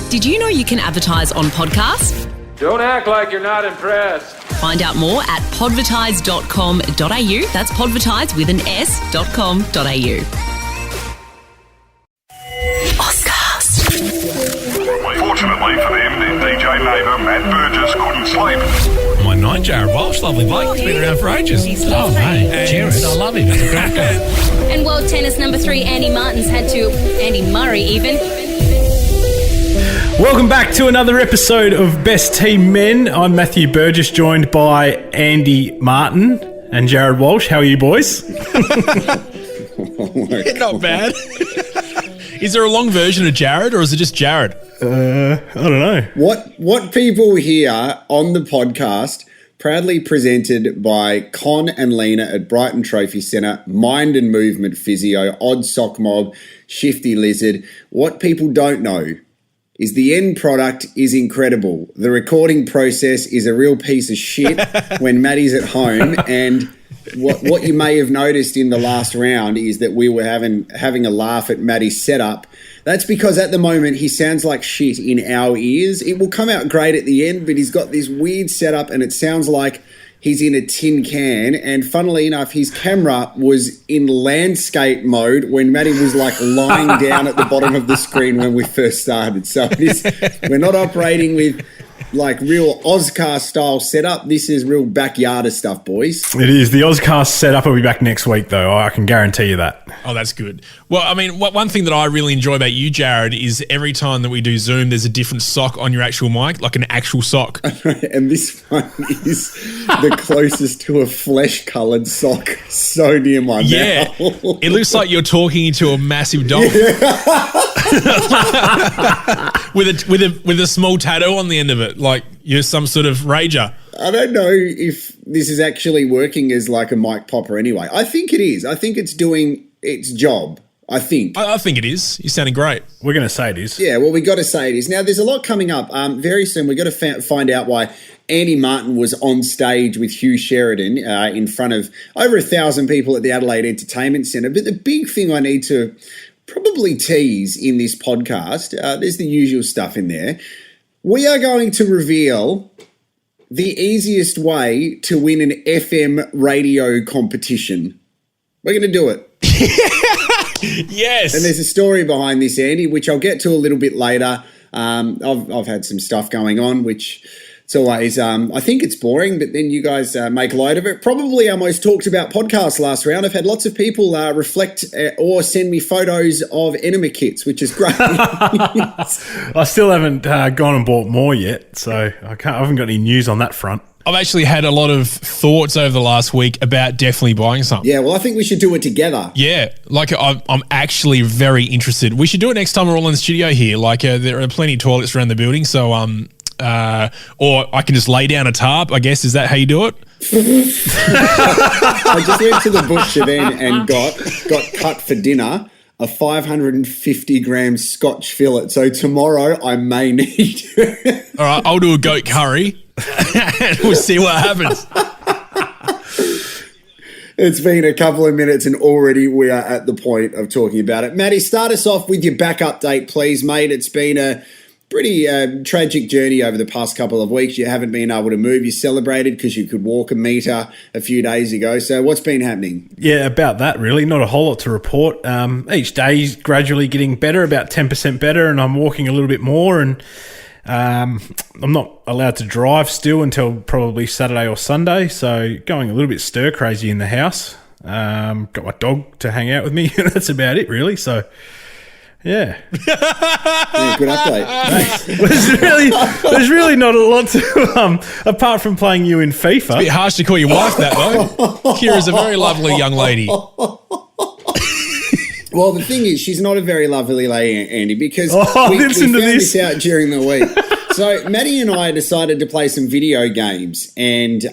Did you know you can advertise on podcasts? Don't act like you're not impressed. Find out more at podvertise.com.au. That's podvertise with an s.com.au. Oscars. Fortunately for them, their DJ neighbour Matt Burgess couldn't sleep. My nine, Jarrod Walsh, lovely bloke. He's been around for ages. He's lovely. Mate, Jarrod, I love him. He's a great guy. And world tennis number 3, Andy Martin's had to, Andy Murray even. Welcome back to another episode of Best Team Men. I'm Matthew Burgess, joined by Andy Martin and Jarrod Walsh. How are you, boys? Not bad. Is there a long version of Jarrod, or is it just Jarrod? I don't know. What people here on the podcast, proudly presented by Con and Lena at Brighton Trophy Centre, Mind and Movement Physio, Odd Sock Mob, Shifty Lizard. What people don't know is the end product is incredible. The recording process is a real piece of shit when Matty's at home. And what you may have noticed in the last round is that we were having a laugh at Matty's setup. That's because at the moment he sounds like shit in our ears. It will come out great at the end, but he's got this weird setup and it sounds like he's in a tin can. And funnily enough, his camera was in landscape mode when Matty was like lying down at the bottom of the screen when we first started. So we're not operating with like real Ozcast style setup. This is real backyarder stuff, boys. It is. The Ozcast setup will be back next week, though. I can guarantee you that. Oh, that's good. Well, I mean, one thing that I really enjoy about you, Jarrod, is every time that we do Zoom, there's a different sock on your actual mic, like an actual sock. And this one is the closest to a flesh-coloured sock, so near my mouth. It looks like you're talking into a massive dog. with a small tattoo on the end of it, like you're some sort of rager. I don't know if this is actually working as like a mic popper anyway. I think it is. I think it's doing its job. I think it is. You're sounding great. We're going to say it is. Yeah, well, we got to say it is. Now, there's a lot coming up. Very soon, we've got to find out why Andy Martin was on stage with Hugh Sheridan in front of over 1,000 people at the Adelaide Entertainment Centre. But the big thing I need to probably tease in this podcast, there's the usual stuff in there. We are going to reveal the easiest way to win an FM radio competition. We're going to do it. Yes. And there's a story behind this, Andy, which I'll get to a little bit later. I've had some stuff going on, which it's always, I think it's boring, but then you guys make light of it. Probably our most talked about podcast last round. I've had lots of people reflect or send me photos of Enema kits, which is great. I still haven't gone and bought more yet, so I haven't got any news on that front. I've actually had a lot of thoughts over the last week about definitely buying something. Yeah, well, I think we should do it together. Yeah, like I'm actually very interested. We should do it next time we're all in the studio here. Like there are plenty of toilets around the building, so or I can just lay down a tarp, I guess. Is that how you do it? I just went to the butcher then and got cut for dinner a 550-gram Scotch fillet. So tomorrow I may need All right, I'll do a goat curry and we'll see what happens. It's been a couple of minutes and already we are at the point of talking about it. Matty, start us off with your back update, please, mate. It's been a pretty tragic journey over the past couple of weeks. You haven't been able to move. You celebrated because you could walk a metre a few days ago. So what's been happening? Yeah, about that really. Not a whole lot to report. Each day is gradually getting better, about 10% better, and I'm walking a little bit more. And I'm not allowed to drive still until probably Saturday or Sunday. So going a little bit stir crazy in the house. Got my dog to hang out with me. That's about it really. So yeah. Yeah, good update. There's really not a lot to apart from playing you in FIFA. It's a bit harsh to call your wife that though. Kira's a very lovely young lady. Well, the thing is, she's not a very lovely lady, Andy, because we found this out during the week. So Matty and I decided to play some video games, and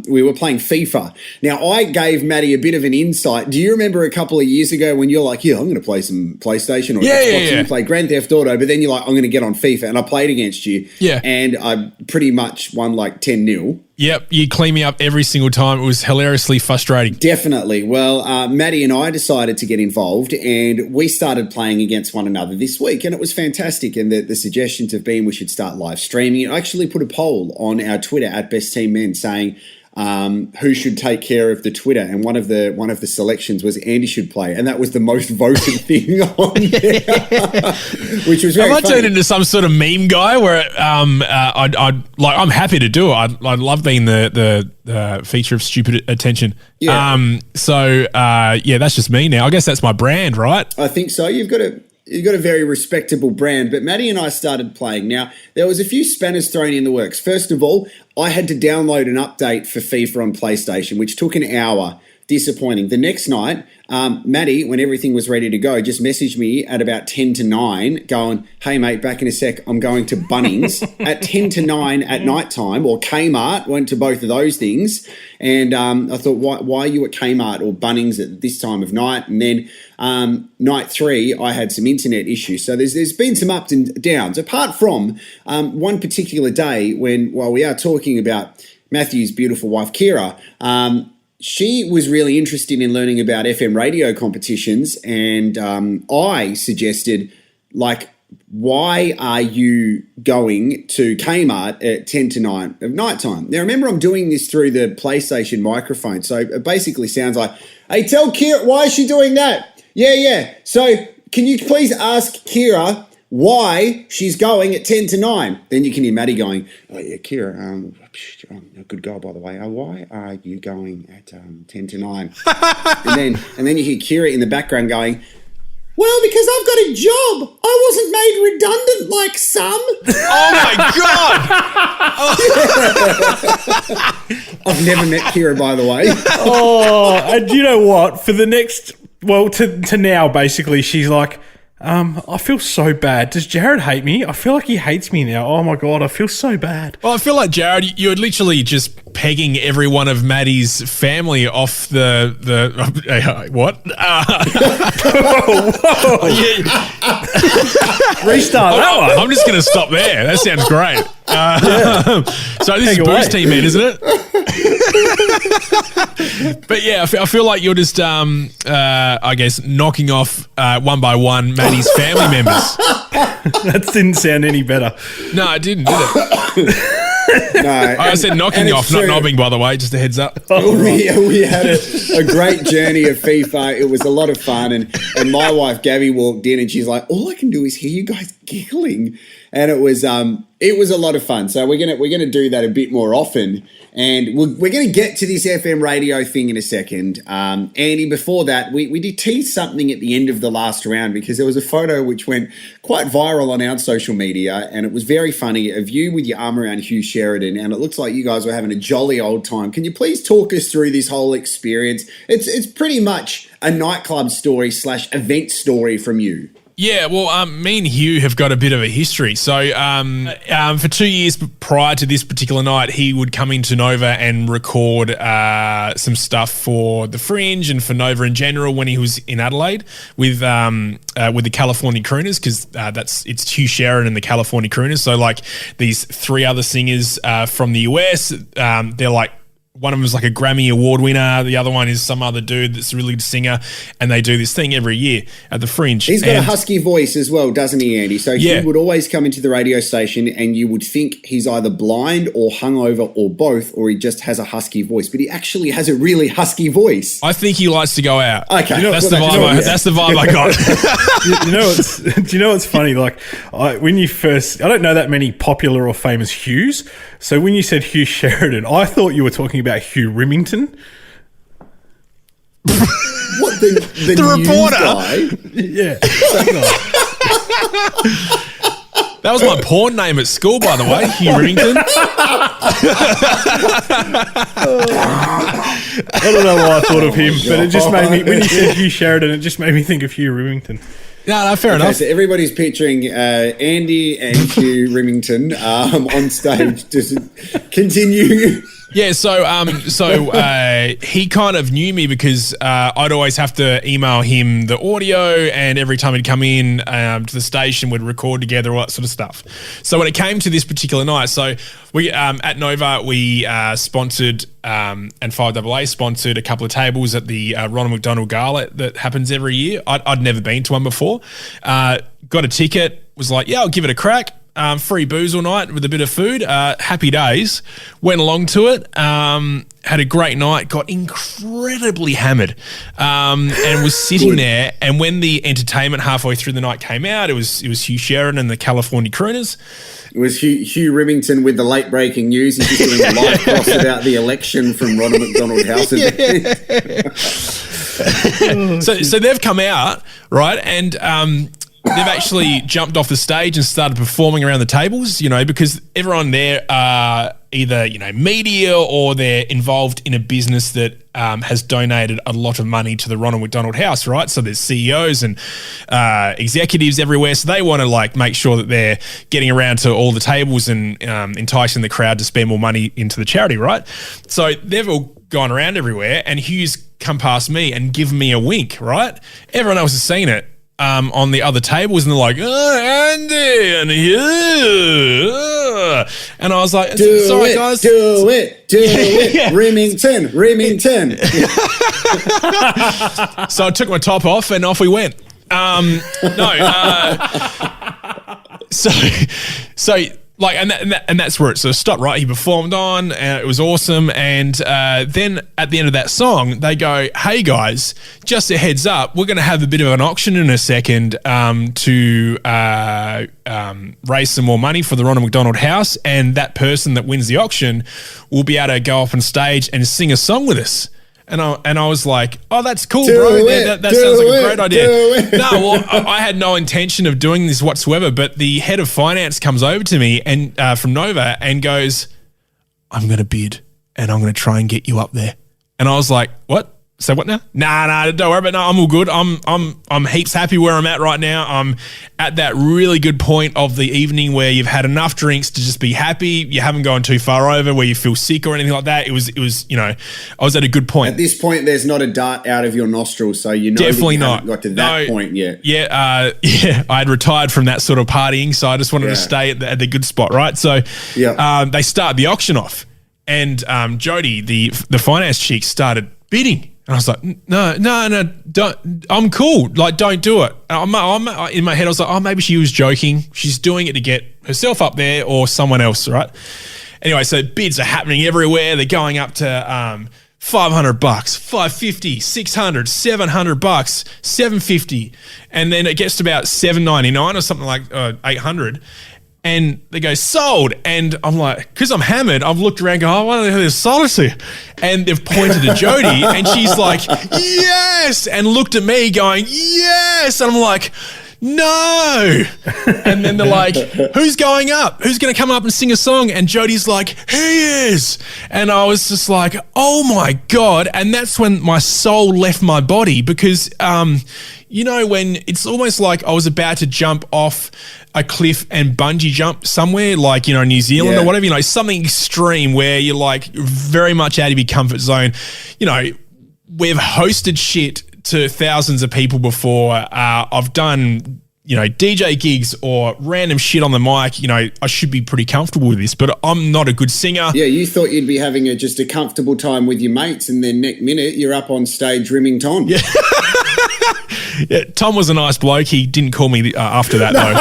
we were playing FIFA. Now, I gave Matty a bit of an insight. Do you remember a couple of years ago when you're like, yeah, I'm going to play some PlayStation or Xbox, and you play Grand Theft Auto, but then you're like, I'm going to get on FIFA, and I played against you, and I pretty much won like 10-0. Yep, you clean me up every single time. It was hilariously frustrating. Definitely. Well, Matty and I decided to get involved, and we started playing against one another this week, and it was fantastic. And the suggestions have been we should start live streaming. I actually put a poll on our Twitter at Best Team Men saying who should take care of the Twitter, and one of the selections was Andy should play, and that was the most voted thing on there, which was very I might funny. turn into some sort of meme guy where I'm happy to do it. I love being the feature of stupid attention. Yeah. That's just me now. I guess that's my brand, right? I think so. You've got a very respectable brand, but Matty and I started playing. Now, there was a few spanners thrown in the works. First of all, I had to download an update for FIFA on PlayStation, which took an hour. Disappointing. The next night, Matty, when everything was ready to go, just messaged me at about 10 to 9 going, hey, mate, back in a sec, I'm going to Bunnings at 10 to 9 at night time, or Kmart, went to both of those things. And I thought, why are you at Kmart or Bunnings at this time of night? And then night 3, I had some internet issues. So there's been some ups and downs. Apart from one particular day while we are talking about Matthew's beautiful wife, Kira, she was really interested in learning about FM radio competitions, and I suggested, why are you going to Kmart at 10 to 9 of night time? Now, remember, I'm doing this through the PlayStation microphone, so it basically sounds like, hey, tell Kira, why is she doing that? Yeah. So can you please ask Kira why she's going at 10 to 9? Then you can hear Matty going, oh, yeah, Kira, good goal, by the way. Why are you going at 10 to 9? and then you hear Kira in the background going, well, because I've got a job. I wasn't made redundant like some. Oh, my God. I've never met Kira, by the way. And you know what? For the next, to now, basically, she's like, I feel so bad. Does Jarrod hate me? I feel like he hates me now. Oh my God, I feel so bad. Well, I feel like, Jarrod, you're literally just pegging every one of Matty's family off the what? Restart that one. I'm just going to stop there. That sounds great. So this is Boost Team Man, isn't it? But yeah, I feel like you're just, I guess, knocking off one by one Matty's family members. That didn't sound any better. No, it didn't, did it? No, I said knocking off, not knobbing, by the way, just a heads up. We had a great journey of FIFA. It was a lot of fun. And my wife, Gabby, walked in and she's like, all I can do is hear you guys giggling. And it was a lot of fun. So we're gonna do that a bit more often. And we're going to get to this FM radio thing in a second. Andy, before that, we did tease something at the end of the last round because there was a photo which went quite viral on our social media, and it was very funny of you with your arm around Hugh Sheridan, and it looks like you guys were having a jolly old time. Can you please talk us through this whole experience? It's pretty much a nightclub story / event story from you. Yeah, well, me and Hugh have got a bit of a history. So for 2 years prior to this particular night, he would come into Nova and record some stuff for The Fringe and for Nova in general when he was in Adelaide with the California Crooners, because it's Hugh Sheridan and the California Crooners. So like these 3 other singers from the US, they're like, one of them is like a Grammy Award winner. The other one is some other dude that's a really good singer. And they do this thing every year at the Fringe. He's got a husky voice as well, doesn't he, Andy? So he would always come into the radio station and you would think he's either blind or hungover or both, or he just has a husky voice. But he actually has a really husky voice. I think he likes to go out. Okay. That's the vibe I got. Do you know what's funny? Like, when you first, I don't know that many popular or famous Hughes. So when you said Hugh Sheridan, I thought you were talking about Hugh Rimmington. What, the reporter? Guy? Yeah. That was my porn name at school, by the way, Hugh Rimmington. I don't know why I thought of him, but it just made me, when you said Hugh Sheridan, it just made me think of Hugh Rimmington. No, fair enough. So everybody's picturing Andy and Hugh Rimmington on stage. Just continue. Yeah, he kind of knew me because I'd always have to email him the audio, and every time he'd come in to the station, we'd record together, all that sort of stuff. So when it came to this particular night, so we at Nova, we sponsored and 5AA sponsored a couple of tables at the Ronald McDonald Gala that happens every year. I'd never been to one before. Got a ticket, was like, yeah, I'll give it a crack. Free booze all night with a bit of food. Happy days. Went along to it. Had a great night. Got incredibly hammered, and was sitting there. And when the entertainment halfway through the night came out, it was Hugh Sheridan and the California Crooners. It was Hugh Rimmington with the late breaking news. He's just doing a live cross about the election from Ronald McDonald House. So they've come out, right, and they've actually jumped off the stage and started performing around the tables, because everyone there are either, media, or they're involved in a business that has donated a lot of money to the Ronald McDonald House, right? So there's CEOs and executives everywhere. So they want to make sure that they're getting around to all the tables and enticing the crowd to spend more money into the charity, right? So they've all gone around everywhere, and Hugh's come past me and given me a wink, right? Everyone else has seen it. On the other tables, and they're like, Andy, and and I was like, sorry, guys. Do it. Yeah. Remington. So I took my top off and off we went. And that's where it sort of stopped, right? He performed on, it was awesome. And then at the end of that song, they go, hey guys, just a heads up, we're going to have a bit of an auction in a second to raise some more money for the Ronald McDonald House. And that person that wins the auction will be able to go up on stage and sing a song with us. And I was like, oh, that's cool, bro. That sounds like a great idea. No, well, I had no intention of doing this whatsoever, but the head of finance comes over to me and from Nova and goes, I'm going to bid and I'm going to try and get you up there. And I was like, what? So what now? Nah, don't worry about it. No, I'm all good. I'm heaps happy where I'm at right now. I'm at that really good point of the evening where you've had enough drinks to just be happy. You haven't gone too far over where you feel sick or anything like that. It was, I was at a good point. At this point, there's not a dart out of your nostril, so definitely that you not haven't got to that point yet. Yeah, I had retired from that sort of partying, so I just wanted to stay at the good spot, right? So they start the auction off, and Jody, the finance chick, started bidding. And I was like, no, don't. I'm cool. Don't do it. I'm in my head, I was like, oh, maybe she was joking. She's doing it to get herself up there or someone else, right? Anyway, so bids are happening everywhere. They're going up to $500, $550, $600, $700, $750, and then it gets to about $799 or something like $800. And they go, sold. And I'm like, because I'm hammered, I've looked around going, oh, what the hell is sold to? And they've pointed to Jody and she's like, yes. And looked at me going, yes. And I'm like, no. And then they're like, who's going up? Who's going to come up and sing a song? And Jody's like, he is. And I was just like, oh my God. And that's when my soul left my body because, when it's almost like I was about to jump off a cliff and bungee jump somewhere like, New Zealand or whatever, something extreme where you're like very much out of your comfort zone. We've hosted shit to thousands of people before. I've done, DJ gigs or random shit on the mic. I should be pretty comfortable with this, but I'm not a good singer. Yeah, you thought you'd be having just a comfortable time with your mates and then next minute you're up on stage rimming Tom. Yeah. Yeah, Tom was a nice bloke. He didn't call me after that, though.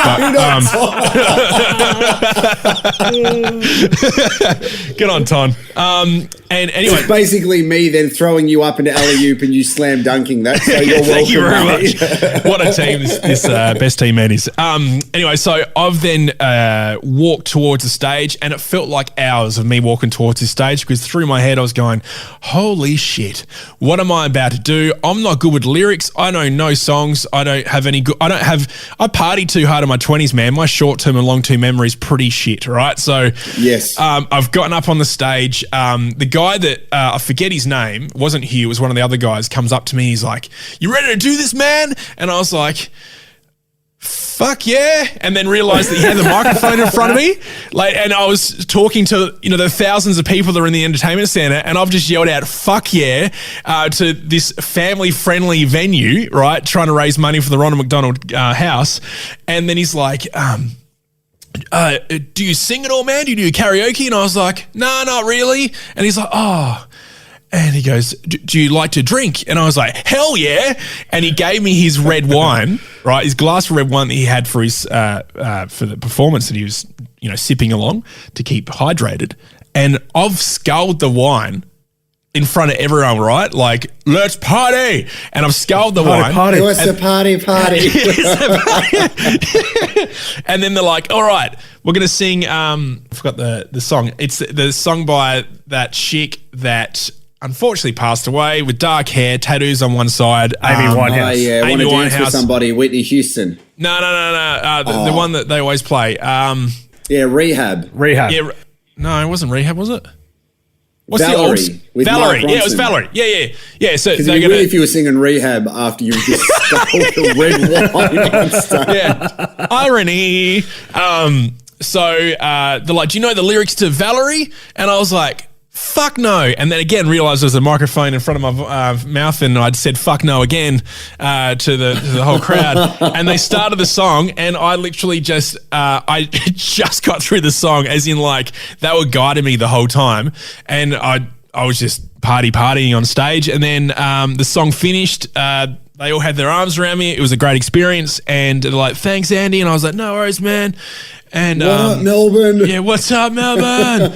But, good on, Tom. And anyway, it's basically me then throwing you up into alley-oop and you slam dunking that. So you're welcome. Thank you very much. What a team this best team man is. Anyway, so I've then walked towards the stage, and it felt like hours of me walking towards the stage because through my head I was going, holy shit, what am I about to do? I'm not good with lyrics. I know no songs. I don't have any good. I party too hard in my 20s, man. My short-term and long-term memory is pretty shit, right? So yes, I've gotten up on the stage. The guy that I forget his name, wasn't Hugh, it was one of the other guys, comes up to me. He's like, you ready to do this, man? And I was like, yeah, I'm ready. And I was like, oh, well, I'm ready. And I was like, oh, maybe she was joking. She's doing it to get herself up there or someone else, right? Anyway, so I've then walked towards the stage, and it felt like hours of me walking towards the stage because through my head I was going, holy shit, what am I about to do? I'm not good with lyrics. I don't have any good. I don't have. I party too hard in my 20s, man. My short-term and long-term memory is pretty shit, right? So I've gotten up on the stage. The guy that I forget his name, wasn't Hugh, it was one of the other guys, comes up to me. He's like, fuck yeah, and then realized that he had the microphone in front of me, and I was talking to the thousands of people that are in the entertainment center, and I've just yelled out fuck yeah to this family friendly venue, right, trying to raise money for the Ronald McDonald house. And then he's like, do you sing at all, man? Do you do karaoke? And I was like, no, not really. And he's like, oh. And he goes, do you like to drink? And I was like, hell yeah. And he gave me his red wine, right? His glass of red wine that he had for his for the performance that he was, sipping along to keep hydrated. And I've sculled the wine in front of everyone, right? Like, let's party. And I've sculled the wine. Party. What's the party? And then they're like, all right, we're going to sing, I forgot the song. It's the song by that chick that unfortunately passed away with dark hair, tattoos on one side. Amy Winehouse. Oh, yeah. Amy Want to dance with Winehouse. somebody, Whitney Houston. No. The one that they always play. Yeah, Rehab. Yeah, no, it wasn't Rehab, was it? What's Valerie, the old? with Valerie. Mark Yeah, it was Ronson. Valerie. Yeah. So Because they're it'd be gonna. weird if you were singing Rehab after you just stole the red wine on stage. Yeah, irony. So they're like, do you know the lyrics to Valerie? And I was like, fuck no. And then again realised there was a microphone in front of my mouth, and I'd said fuck no again to the whole crowd. And they started the song, and I literally just I just got through the song, as in like they were guiding me the whole time, and I was just partying on stage. And then the song finished. They all had their arms around me. It was a great experience, and they're like, thanks, Andy. And I was like, no worries, man. And What up, Melbourne? yeah, what's up, Melbourne?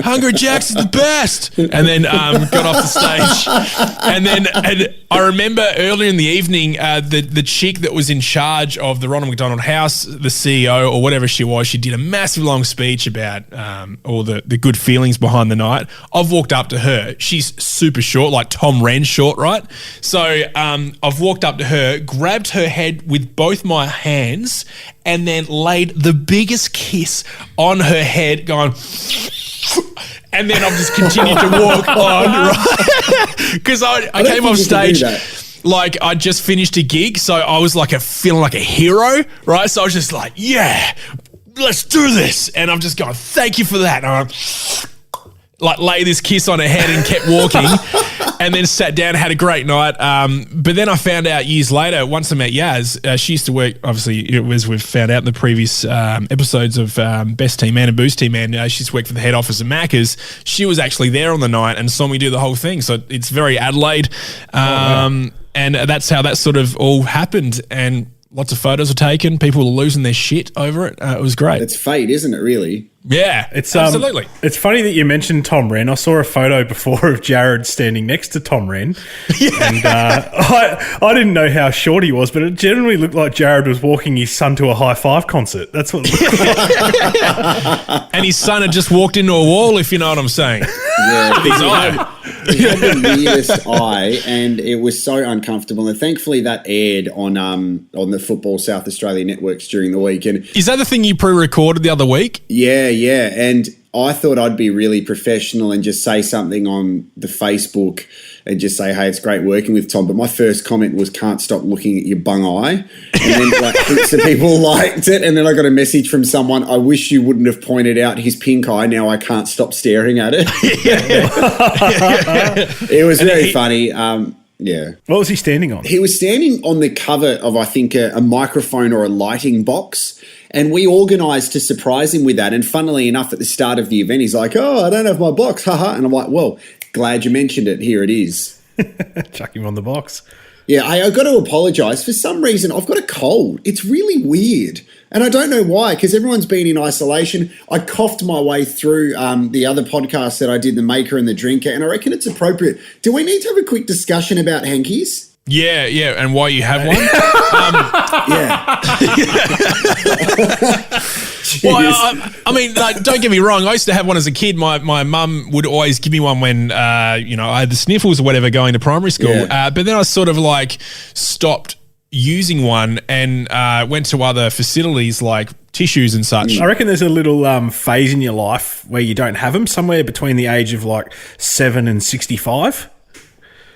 Hungry Jack's is the best. And then got off the stage. And I remember earlier in the evening, the chick that was in charge of the Ronald McDonald House, the CEO or whatever she was, she did a massive long speech about all the good feelings behind the night. I've walked up to her. She's super short, like Tom Wren short, right? So I've walked up to her, grabbed her head with both my hands, and then laid the biggest kiss on her head, going, and then I've just continued to walk on, right? Because I came off stage like I just finished a gig, so I was like feeling like a hero, right? So I was just like, yeah, let's do this. And I'm just going, thank you for that. And I'm like lay this kiss on her head and kept walking, and then sat down, had a great night. But then I found out years later, once I met Yaz, she used to work, obviously, as we've found out in the previous episodes of Best Team Man and Boost Team Man, she used to work for the head office of Macca's. She was actually there on the night and saw me do the whole thing. So it's very Adelaide. And that's how that sort of all happened. And lots of photos were taken. People were losing their shit over it. It was great. It's fate, isn't it, really? Yeah, It's absolutely. It's funny that you mentioned Tom Wren. I saw a photo before of Jarrod standing next to Tom Wren. Yeah. And I didn't know how short he was, but it generally looked like Jarrod was walking his son to a high five concert. That's what it looked like. And his son had just walked into a wall, if you know what I'm saying. Yeah. His eye. He had the weirdest eye, and it was so uncomfortable. And thankfully, that aired on the Football South Australia networks during the week. And Is that the thing you pre-recorded the other week? yeah. And I thought I'd be really professional and just say something on the Facebook and just say, hey, it's great working with Tom. But my first comment was, can't stop looking at your bung eye. And then heaps of people liked it. And then I got a message from someone, I wish you wouldn't have pointed out his pink eye. Now I can't stop staring at it. It was very funny. Yeah. What was he standing on? He was standing on the cover of, I think, a microphone or a lighting box. And we organised to surprise him with that. And funnily enough, at the start of the event, he's like, oh, I don't have my box, haha. And I'm like, well, glad you mentioned it. Here it is. Chuck him on the box. Yeah, I've got to apologise. For some reason, I've got a cold. It's really weird. And I don't know why, because everyone's been in isolation. I coughed my way through the other podcast that I did, The Maker and the Drinker, and I reckon it's appropriate. Do we need to have a quick discussion about hankies? Yeah, and why you have one? Yeah. Well, I mean, like, don't get me wrong. I used to have one as a kid. My mum would always give me one when, I had the sniffles or whatever going to primary school. Yeah. But then I sort of like stopped using one and went to other facilities like tissues and such. I reckon there's a little phase in your life where you don't have them, somewhere between the age of like 7 and 65.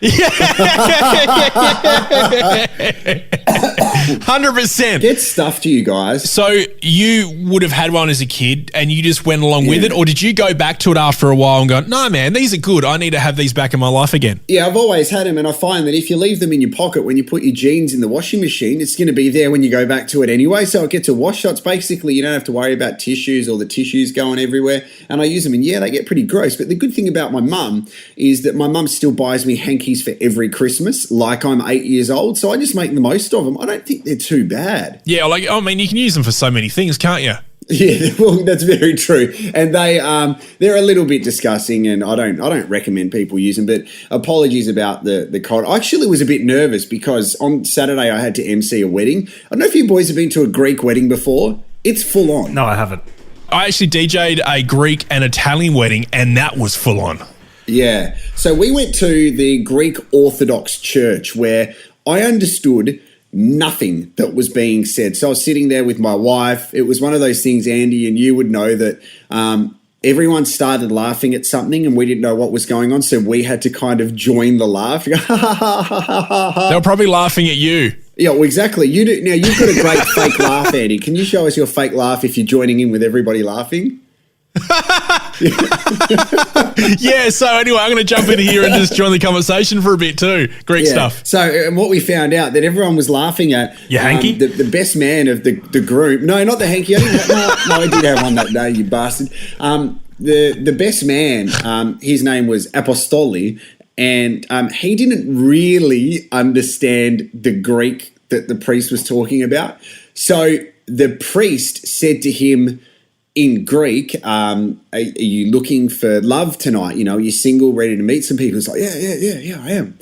100%. Get stuff to you guys. So you would have had one as a kid and you just went along with it, or did you go back to it after a while and go, no, man, these are good. I need to have these back in my life again? Yeah, I've always had them, and I find that if you leave them in your pocket when you put your jeans in the washing machine, it's going to be there when you go back to it anyway. So it gets a wash. So it's basically you don't have to worry about tissues or the tissues going everywhere. And I use them, and yeah, they get pretty gross. But the good thing about my mum is that my mum still buys me hankies for every Christmas, like I'm 8 years old. So I just make the most of them. I don't think they're too bad. Yeah, like, I mean, you can use them for so many things, can't you? Yeah, well, that's very true, and they're a little bit disgusting, and I don't recommend people use them. But apologies about the cold. I actually was a bit nervous because on Saturday I had to MC a wedding. I don't know if you boys have been to a Greek wedding before. It's full on. No, I haven't. I actually DJ'd a Greek and Italian wedding, and that was full on. Yeah, so we went to the Greek Orthodox Church where I understood nothing that was being said. So I was sitting there with my wife. It was one of those things, Andy, and you would know that everyone started laughing at something and we didn't know what was going on. So we had to kind of join the laugh. They were probably laughing at you. Yeah, well, exactly. You do. Now, you've got a great fake laugh, Andy. Can you show us your fake laugh if you're joining in with everybody laughing? Yeah, so anyway, I'm going to jump in here and just join the conversation for a bit too. Greek stuff. So and what we found out that everyone was laughing at your hanky? The best man of the group. No, not the hanky. I did have one that day, you bastard. The best man, his name was Apostoli, and he didn't really understand the Greek that the priest was talking about. So the priest said to him in Greek, are you looking for love tonight? You know, are you single, ready to meet some people? It's like, yeah, I am.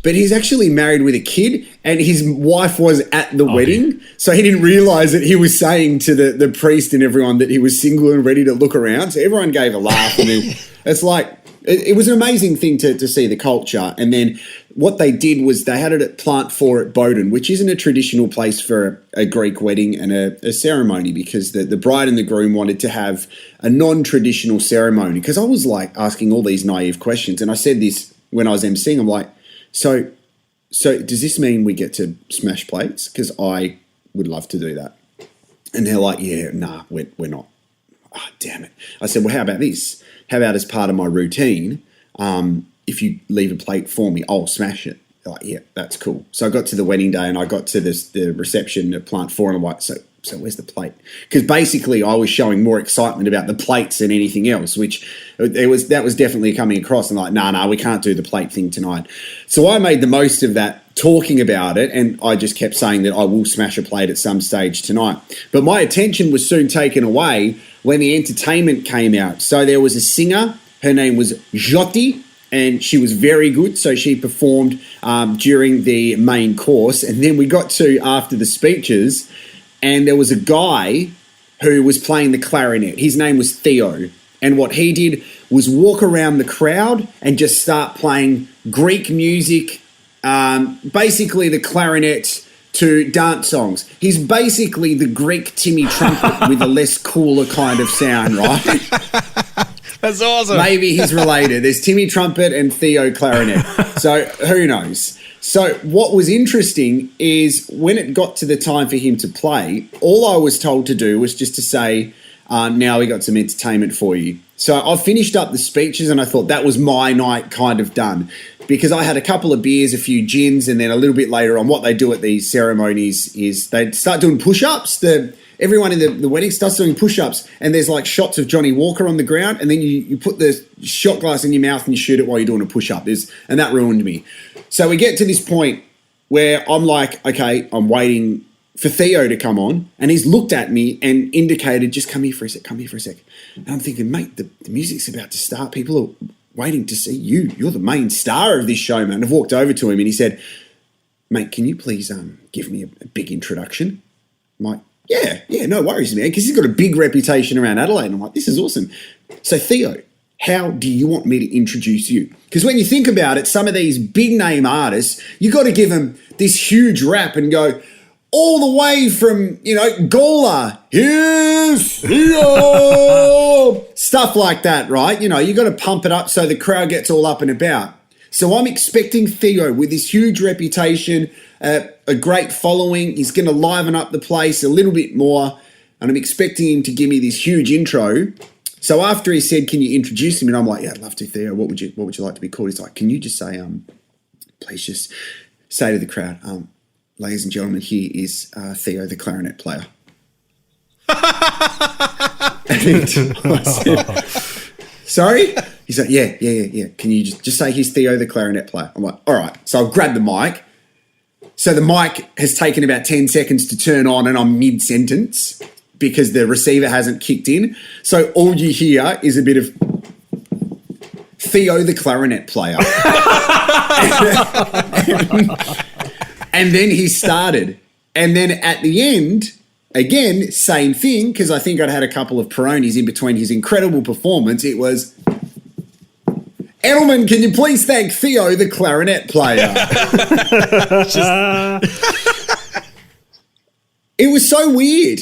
But he's actually married with a kid, and his wife was at the wedding. So he didn't realise that he was saying to the priest and everyone that he was single and ready to look around. So everyone gave a laugh. And then it's like, it was an amazing thing to see the culture. And then what they did was they had it at Plant 4 at Bowden, which isn't a traditional place for a Greek wedding and a ceremony, because the bride and the groom wanted to have a non-traditional ceremony. Because I was like asking all these naive questions. And I said this when I was MCing. I'm like, so does this mean we get to smash plates? Because I would love to do that. And they're like, yeah, nah, we're not. Oh, damn it. I said, well, how about this? How about as part of my routine, if you leave a plate for me, I'll smash it. They're like, yeah, that's cool. So I got to the wedding day and I got to the reception at Plant 4 and I'm like, so where's the plate? Because basically I was showing more excitement about the plates than anything else, which that was definitely coming across. And like, nah, we can't do the plate thing tonight. So I made the most of that, talking about it, and I just kept saying that I will smash a plate at some stage tonight. But my attention was soon taken away when the entertainment came out. So there was a singer, her name was Jyoti, and she was very good. So she performed during the main course. And then we got to after the speeches, and there was a guy who was playing the clarinet. His name was Theo. And what he did was walk around the crowd and just start playing Greek music, basically the clarinet to dance songs. He's basically the Greek Timmy Trumpet with a less cooler kind of sound, right? That's awesome. Maybe he's related. There's Timmy Trumpet and Theo Clarinet. So who knows? So what was interesting is when it got to the time for him to play, all I was told to do was just to say, now we got some entertainment for you. So I finished up the speeches and I thought that was my night kind of done, because I had a couple of beers, a few gins, and then a little bit later on what they do at these ceremonies is they start doing push-ups. Everyone in the wedding starts doing push-ups, and there's like shots of Johnny Walker on the ground, and then you put the shot glass in your mouth and you shoot it while you're doing a push-up. And that ruined me. So we get to this point where I'm like, okay, I'm waiting for Theo to come on, and he's looked at me and indicated, just come here for a sec. And I'm thinking, mate, the music's about to start. People are waiting to see you. You're the main star of this show, man. I've walked over to him and he said, mate, can you please give me a big introduction? I'm like, yeah, no worries, man, because he's got a big reputation around Adelaide. And I'm like, this is awesome. So, Theo, how do you want me to introduce you? Because when you think about it, some of these big-name artists, you got to give them this huge rap and go, all the way from, Gola, here's Theo, stuff like that, right? You got to pump it up so the crowd gets all up and about. So I'm expecting Theo, with his huge reputation, a great following, he's going to liven up the place a little bit more, and I'm expecting him to give me this huge intro. So after he said, "Can you introduce him?" and I'm like, "Yeah, I'd love to, Theo. What would you like to be called?" He's like, "Can you just say, please just say to the crowd, ladies and gentlemen, here is Theo, the clarinet player." And I said, "Sorry?" He's like, yeah. "Can you just say he's Theo, the clarinet player?" I'm like, "All right." So I'll grab the mic. So the mic has taken about 10 seconds to turn on, and I'm mid-sentence because the receiver hasn't kicked in. So all you hear is a bit of Theo, the clarinet player. And then he started. And then at the end, again, same thing, because I think I'd had a couple of Peronis in between his incredible performance. It was, "Edelman, can you please thank Theo, the clarinet player?" It was so weird.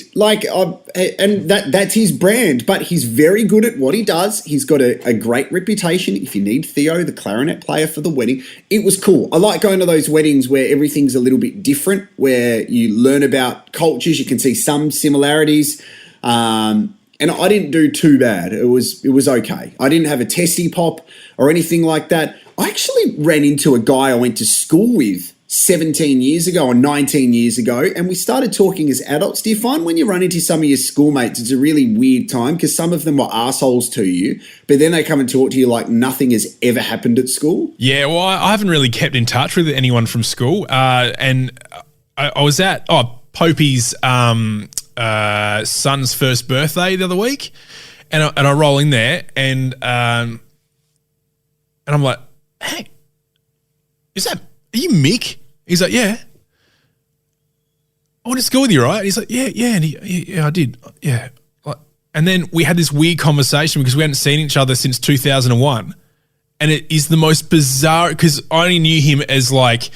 And that's his brand, but he's very good at what he does. He's got a great reputation. If you need Theo, the clarinet player, for the wedding, it was cool. I like going to those weddings where everything's a little bit different, where you learn about cultures, you can see some similarities. And I didn't do too bad. It was okay. I didn't have a testy pop or anything like that. I actually ran into a guy I went to school with 17 years ago or 19 years ago, and we started talking as adults. Do you find when you run into some of your schoolmates, it's a really weird time because some of them were assholes to you, but then they come and talk to you like nothing has ever happened at school? Yeah, well, I haven't really kept in touch with anyone from school. And I was at Popey's son's first birthday the other week, and I roll in there, and I'm like, "Hey, are you Mick?" He's like, "Yeah." "I went to school with you, right?" And he's like, "Yeah." And yeah, I did. Yeah. And then we had this weird conversation because we hadn't seen each other since 2001. And it is the most bizarre, because I only knew him as like,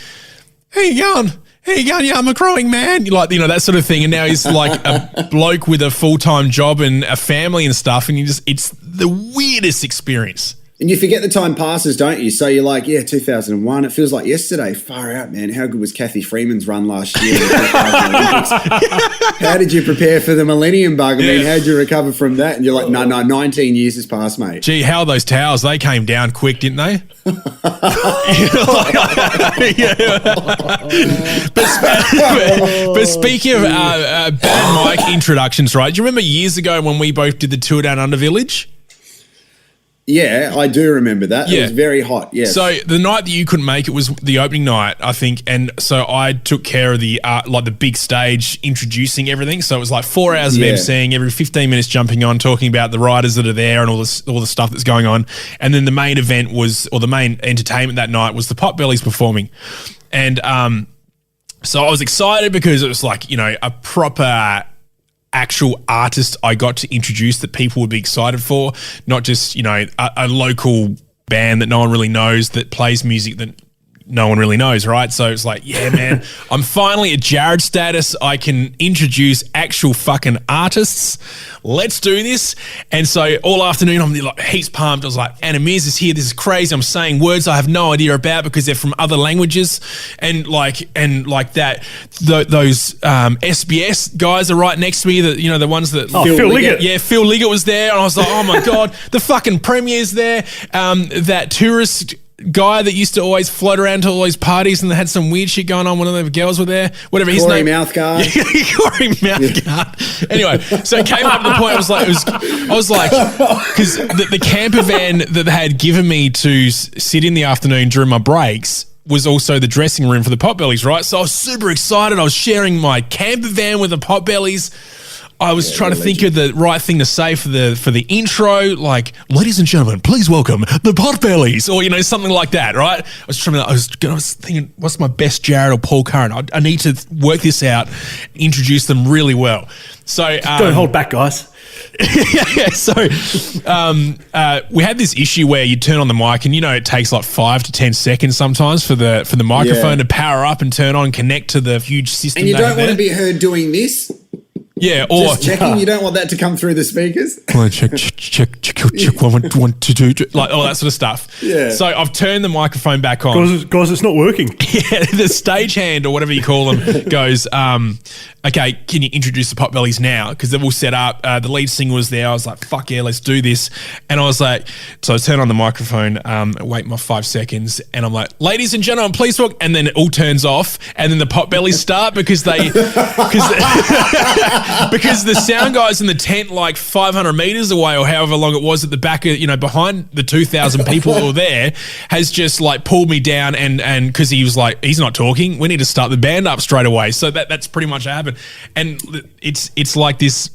"Hey, you going? Yeah, I'm a growing man." That sort of thing. And now he's like a bloke with a full-time job and a family and stuff. And it's the weirdest experience. And you forget the time passes, don't you? So you're like, yeah, 2001. It feels like yesterday. Far out, man. How good was Kathy Freeman's run last year? How did you prepare for the Millennium Bug? I mean, how did you recover from that? And you're like, no, 19 years has passed, mate. Gee, how are those towers? They came down quick, didn't they? But speaking of bad mic introductions, right? Do you remember years ago when we both did the tour down Under Village? Yeah, I do remember that. Yeah. It was very hot, yes. So the night that you couldn't make it was the opening night, I think, and so I took care of the the big stage introducing everything. So it was like 4 hours of MCing, every 15 minutes jumping on, talking about the riders that are there and all the stuff that's going on. And then the main event the main entertainment that night was the Potbelleez performing. And so I was excited because it was like, a proper actual artist I got to introduce that people would be excited for, not just, a local band that no one really knows that plays music that no one really knows, right? So it's like, yeah, man, I'm finally at Jarrod status. I can introduce actual fucking artists. Let's do this. And so all afternoon, I'm like heaps pumped. I was like, Enema is here. This is crazy. I'm saying words I have no idea about because they're from other languages. And like that, those SBS guys are right next to me. The ones that Phil Liggett. Yeah, Phil Liggett was there. And I was like, oh my God, the fucking premier's there. That tourist guy that used to always float around to all these parties and they had some weird shit going on. One of the girls were there. Whatever his name. Mouthguard. Corey Mouthguard. Anyway, so it came up to the point. I was like, because the camper van that they had given me to sit in the afternoon during my breaks was also the dressing room for the Potbelleez, right? So I was super excited. I was sharing my camper van with the Potbelleez. I was trying to think of the right thing to say for the intro, like, ladies and gentlemen, please welcome the Potbelleez, or something like that, right? I was thinking, what's my best Jarrod or Paul Curran? I need to work this out, introduce them really well. So don't hold back, guys. Yeah, so we had this issue where you turn on the mic and it takes like 5 to 10 seconds sometimes for the microphone to power up and turn on and connect to the huge system. And you don't want to be heard doing this. Yeah, or Just checking. You don't want that to come through the speakers. check, one, two, like all that sort of stuff. Yeah. So I've turned the microphone back on. Guys, it's not working. Yeah, the stagehand or whatever you call them goes, okay, can you introduce the Potbelleez now? Because they're all set up. The lead singer was there. I was like, fuck yeah, let's do this. And I was like, so I turn on the microphone, wait my 5 seconds, and I'm like, ladies and gentlemen, please walk. And then it all turns off, and then the Potbelleez start because because the sound guys in the tent, like 500 meters away or however long it was at the back of, behind the 2,000 people who were there, has just like pulled me down and because he was like, he's not talking, we need to start the band up straight away. So that's pretty much what happened. And it's like this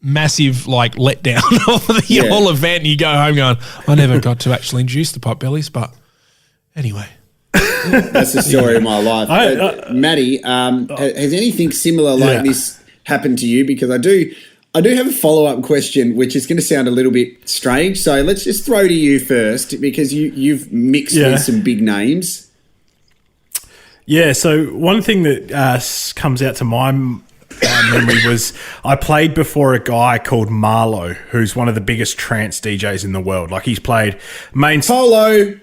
massive like letdown of the whole event. And you go home going, I never got to actually introduce the Potbelleez, but anyway. That's the story of my life. Matty, has anything similar like this happened to you? Because I do have a follow-up question, which is going to sound a little bit strange. So let's just throw to you first, because you've mixed with some big names. Yeah, so one thing that comes out to my memory was I played before a guy called Marlo, who's one of the biggest trance DJs in the world. Like, he's played Marlo,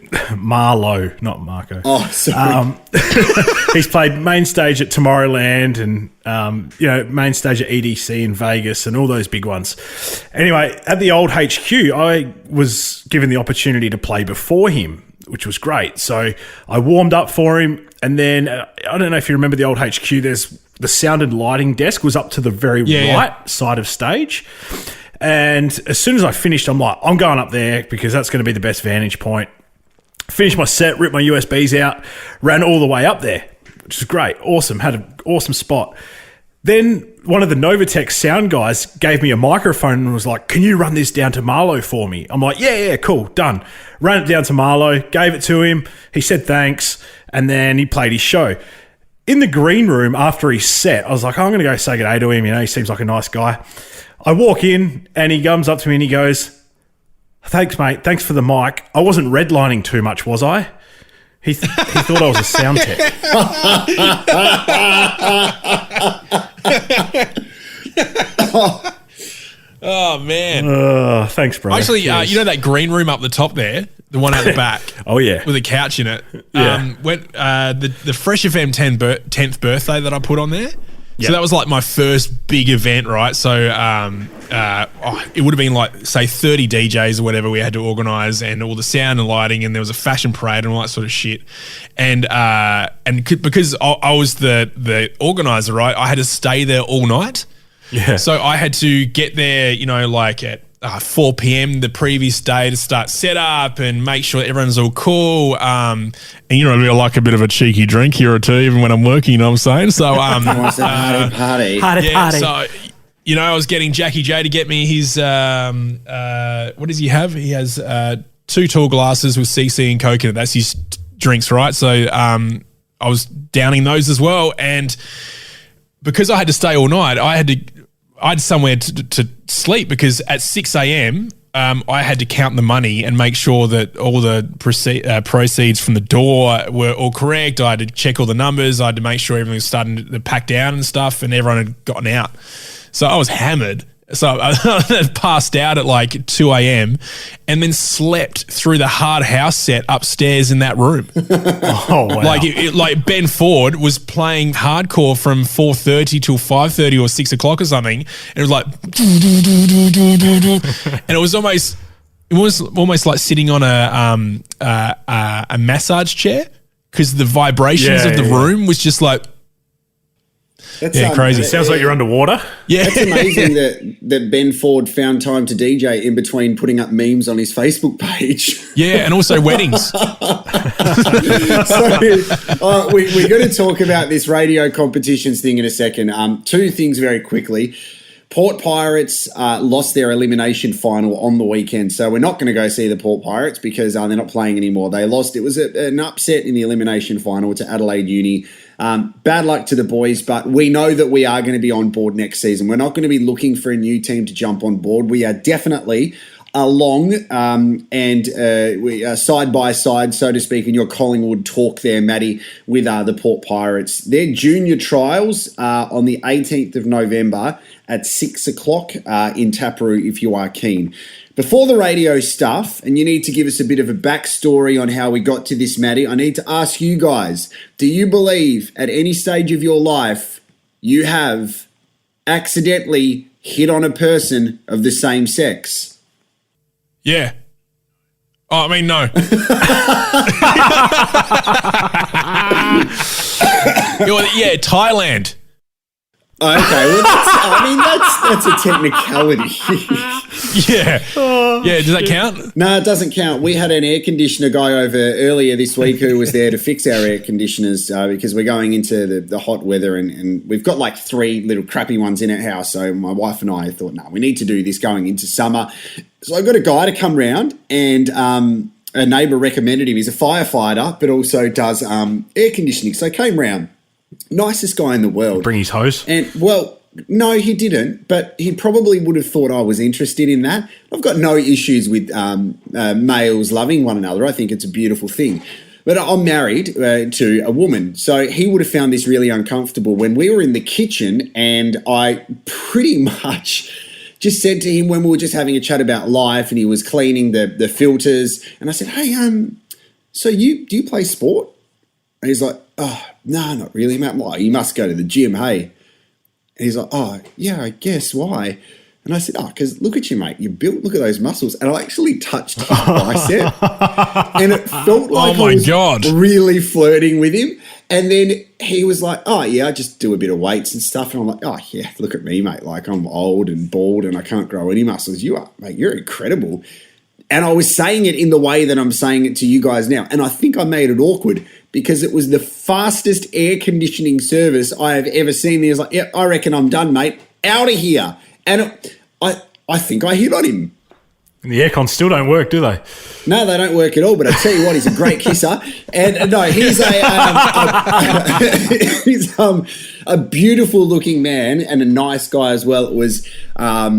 not Marco. Oh, sorry. He's played main stage at Tomorrowland and main stage at EDC in Vegas and all those big ones. Anyway, at the old HQ, I was given the opportunity to play before him, which was great. So I warmed up for him, and then I don't know if you remember the old HQ, there's the sound and lighting desk was up to the very right side of stage. And as soon as I finished, I'm like, I'm going up there because that's going to be the best vantage point. Finished my set, ripped my USBs out, ran all the way up there, which is great. Awesome. Had an awesome spot. Then one of the Novatech sound guys gave me a microphone and was like, can you run this down to Marlo for me? I'm like, yeah, cool, done. Ran it down to Marlo, gave it to him. He said thanks, and then he played his show. In the green room after his set, I was like, I'm going to go say good day to him. He seems like a nice guy. I walk in and he comes up to me and he goes, thanks, mate. Thanks for the mic. I wasn't redlining too much, was I? He thought I was a sound tech. Oh, man. Thanks, bro. Actually, you know that green room up the top there? The one at the back. Oh, yeah. With a couch in it. Yeah. The Fresh FM 10th birthday that I put on there. So that was like my first big event, right? So it would have been like, say, 30 DJs or whatever we had to organise, and all the sound and lighting, and there was a fashion parade and all that sort of shit. And because I was the organiser, right, I had to stay there all night. Yeah. So I had to get there, like at 4 p.m. the previous day to start set up and make sure everyone's all cool. And I like a bit of a cheeky drink here or two, even when I'm working, you know what I'm saying? So, party. So, I was getting Jackie J to get me his, what does he have? He has 2 tall glasses with CC and coconut. That's his drinks, right? So I was downing those as well. And because I had to stay all night, I had somewhere to sleep, because at 6 a.m. I had to count the money and make sure that all the proceeds from the door were all correct. I had to check all the numbers. I had to make sure everything was starting to pack down and stuff, and everyone had gotten out. So I was hammered. So I passed out at like 2 a.m. and then slept through the Hard House set upstairs in that room. Oh, wow. Like Ben Ford was playing hardcore from 4:30 till 5:30 or 6 o'clock or something. And it was like, and it was almost like sitting on a massage chair, because the vibrations of the room was just like, That's crazy. Sounds like you're underwater. Yeah. That's amazing that Ben Ford found time to DJ in between putting up memes on his Facebook page. Yeah, and also weddings. So we're going to talk about this radio competitions thing in a second. 2 things very quickly. Port Pirates lost their elimination final on the weekend, so we're not going to go see the Port Pirates because they're not playing anymore. They lost. It was an upset in the elimination final to Adelaide Uni. Bad luck to the boys, but we know that we are going to be on board next season. We're not going to be looking for a new team to jump on board. We are definitely along and we are side by side, so to speak, in your Collingwood talk there, Matty, with the Port Pirates. Their junior trials are on the 18th of November at 6 o'clock in Taparoo if you are keen. Before the radio stuff, and you need to give us a bit of a backstory on how we got to this, Matty, I need to ask you guys, do you believe at any stage of your life you have accidentally hit on a person of the same sex? Yeah. Oh, I mean, no. Yeah, Thailand. Oh, okay, well, that's a technicality. Yeah. Yeah, does that count? No, it doesn't count. We had an air conditioner guy over earlier this week who was there to fix our air conditioners because we're going into the hot weather and we've got like 3 little crappy ones in our house. So my wife and I thought, no, we need to do this going into summer. So I got a guy to come round and a neighbour recommended him. He's a firefighter but also does air conditioning. So I came round. Nicest guy in the world. Bring his hose? And, well, no, he didn't, but he probably would have thought I was interested in that. I've got no issues with males loving one another. I think it's a beautiful thing. But I'm married to a woman, so he would have found this really uncomfortable when we were in the kitchen and I pretty much just said to him when we were just having a chat about life and he was cleaning the filters, and I said, hey, so do you play sport? And he's like, oh, no, not really, Matt. I'm like, you must go to the gym, hey? And he's like, oh, yeah, I guess. Why? And I said, oh, because look at you, mate. You're built. Look at those muscles. And I actually touched his bicep. And it felt like I was really flirting with him. And then he was like, oh, yeah, I just do a bit of weights and stuff. And I'm like, oh, yeah, look at me, mate. Like, I'm old and bald and I can't grow any muscles. You are, mate. You're incredible. And I was saying it in the way that I'm saying it to you guys now. And I think I made it awkward because it was the fastest air conditioning service I have ever seen. He was like, yeah, I reckon I'm done, mate. Out of here. And I think I hit on him. And the aircons still don't work, do they? No, they don't work at all. But I tell you what, he's a great kisser. And no, he's he's a beautiful looking man and a nice guy as well. It was a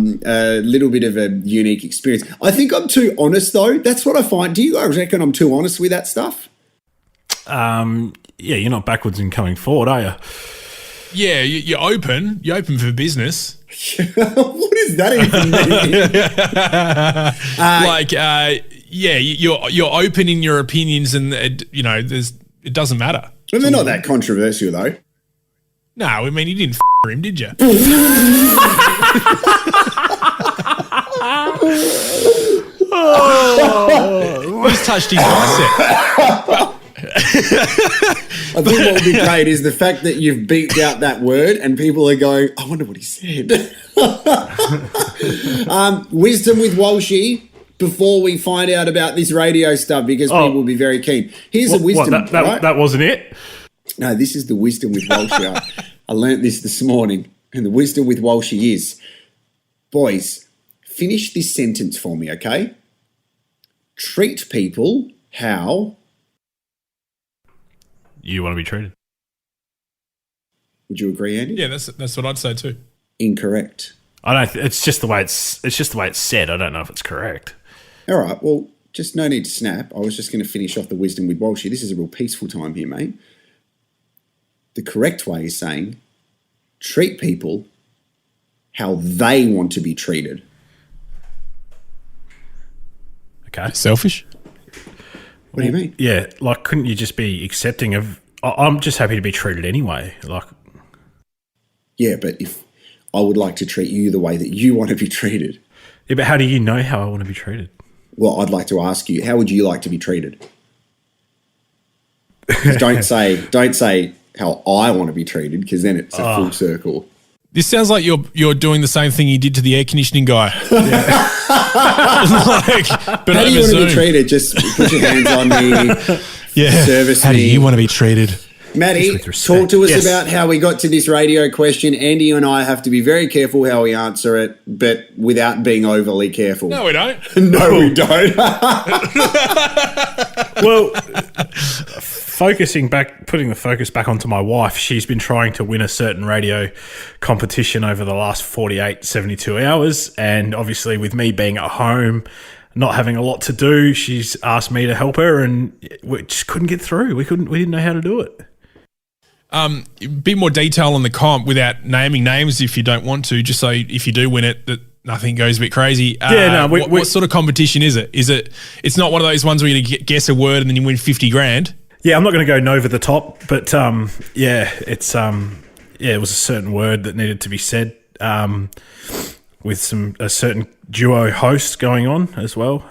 little bit of a unique experience. I think I'm too honest though. That's what I find. Do you guys reckon I'm too honest with that stuff? Yeah, you're not backwards in coming forward, are you? Yeah, you're open. You're open for business. What does that even mean? You're open in your opinions, and it doesn't matter. Well, they're not that controversial, though. No, I mean you didn't him, did you? Just touched his bicep. I think what would be great is the fact that you've beeped out that word and people are going, I wonder what he said. Wisdom with Walshy before we find out about this radio stuff because people will be very keen. Here's a wisdom. Right? That wasn't it? No, this is the wisdom with Walshy. I learnt this morning, and the wisdom with Walshy is, boys, finish this sentence for me, okay? Treat people how you want to be treated. Would you agree, Andy? Yeah, that's what I'd say too. Incorrect. I don't. It's just the way it's just the way it's said. I don't know if it's correct. All right. Well, just no need to snap. I was just going to finish off the wisdom with Walshy. This is a real peaceful time here, mate. The correct way is saying, treat people how they want to be treated. Okay. Selfish. What do you mean? Yeah, like couldn't you just be accepting of? I'm just happy to be treated anyway. Like, yeah, but if I would like to treat you the way that you want to be treated. Yeah, but how do you know how I want to be treated? Well, I'd like to ask you, how would you like to be treated? Don't say how I want to be treated, because then it's a full circle. This sounds like you're doing the same thing you did to the air conditioning guy. Yeah. But how do you want to be treated? Just put your hands on me. Yeah. Service how me. do you want to be treated? Matty, talk to us about how we got to this radio question. Andy and I have to be very careful how we answer it, but without being overly careful. No, we don't. No, we don't. Well, putting the focus back onto my wife, she's been trying to win a certain radio competition over the last 48, 72 hours. And obviously with me being at home, not having a lot to do, she's asked me to help her, and we just couldn't get through. We didn't know how to do it. A bit more detail on the comp without naming names if you don't want to, just so if you do win it, that nothing goes a bit crazy. What sort of competition is it? It's not one of those ones where you guess a word and then you win 50 grand? Yeah, I'm not going to go over the top, but it was a certain word that needed to be said with a certain duo host going on as well.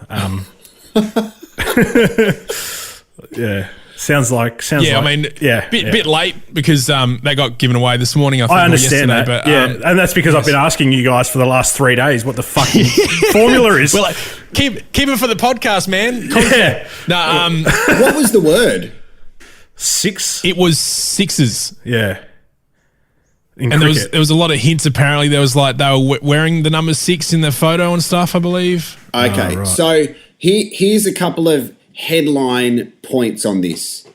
Yeah. Sounds like. I mean, bit late because they got given away this morning. I understand that, but and that's because I've been asking you guys for the last 3 days what the fucking formula is. Well, keep it for the podcast, man. Yeah. No. What was the word? 6. It was sixes. Yeah. And there was a lot of hints. Apparently, there was like they were wearing the number 6 in their photo and stuff, I believe. Okay, right. So here's a couple of headline points on this.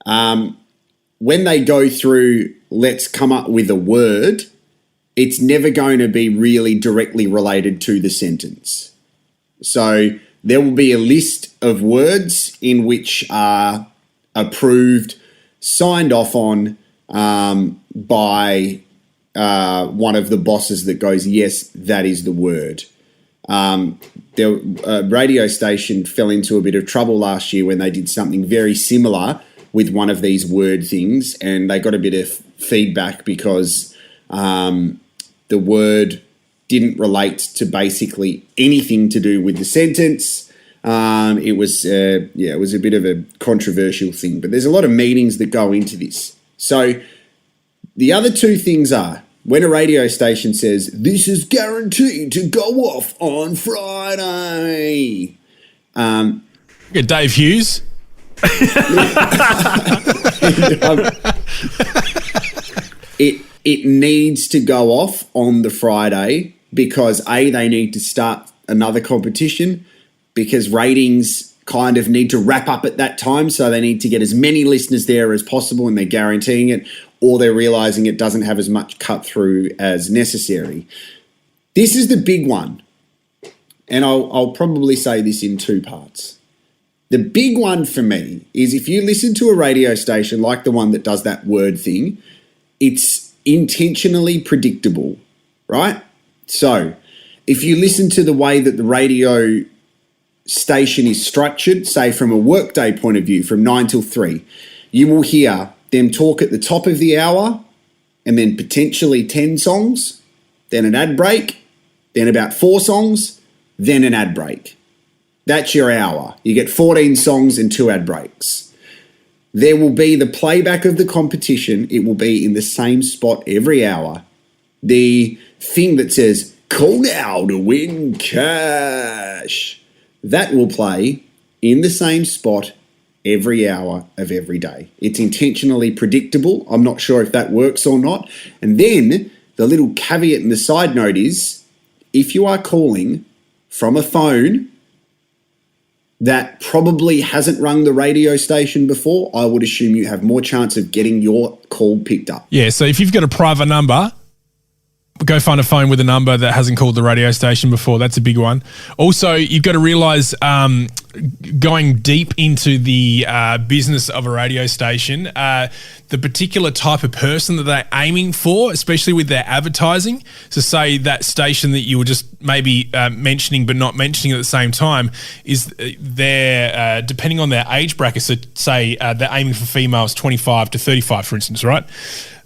When they go through, let's come up with a word, it's never going to be really directly related to the sentence. So there will be a list of words in which are approved, signed off on by one of the bosses that goes, yes, that is the word. The radio station fell into a bit of trouble last year when they did something very similar with one of these word things, and they got a bit of feedback because the word didn't relate to basically anything to do with the sentence. It was a bit of a controversial thing, but there's a lot of meanings that go into this. So the other two things are, when a radio station says, this is guaranteed to go off on Friday. Dave Hughes. It needs to go off on the Friday because A, they need to start another competition because ratings kind of need to wrap up at that time, so they need to get as many listeners there as possible, and they're guaranteeing it, or they're realising it doesn't have as much cut through as necessary. This is the big one, and I'll probably say this in 2 parts. The big one for me is if you listen to a radio station like the one that does that word thing, it's intentionally predictable, right? So if you listen to the way that the radio station is structured, say from a workday point of view, from 9 till 3, you will hear them talk at the top of the hour and then potentially 10 songs, then an ad break, then about 4 songs, then an ad break. That's your hour. You get 14 songs and 2 ad breaks. There will be the playback of the competition. It will be in the same spot every hour. The thing that says, call now to win cash, that will play in the same spot every hour of every day. It's intentionally predictable. I'm not sure if that works or not. And then the little caveat and the side note is, if you are calling from a phone that probably hasn't rung the radio station before, I would assume you have more chance of getting your call picked up. Yeah, so if you've got a private number, go find a phone with a number that hasn't called the radio station before. That's a big one. Also, you've got to realise going deep into the business of a radio station, the particular type of person that they're aiming for, especially with their advertising. So say that station that you were just maybe mentioning but not mentioning at the same time, is they're, depending on their age bracket, so say they're aiming for females 25 to 35, for instance, right?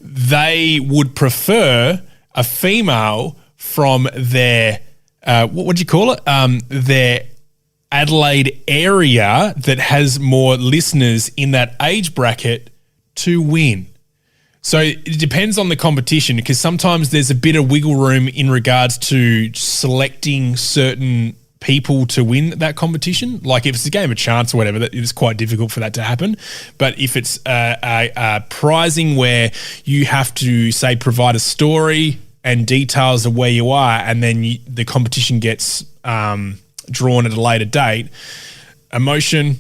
They would prefer a female from their, what do you call it? Their Adelaide area that has more listeners in that age bracket to win. So it depends on the competition, because sometimes there's a bit of wiggle room in regards to selecting certain people to win that competition. Like if it's a game of chance or whatever, that it's quite difficult for that to happen. But if it's a prizing where you have to, say, provide a story and details of where you are, and then the competition gets drawn at a later date, emotion,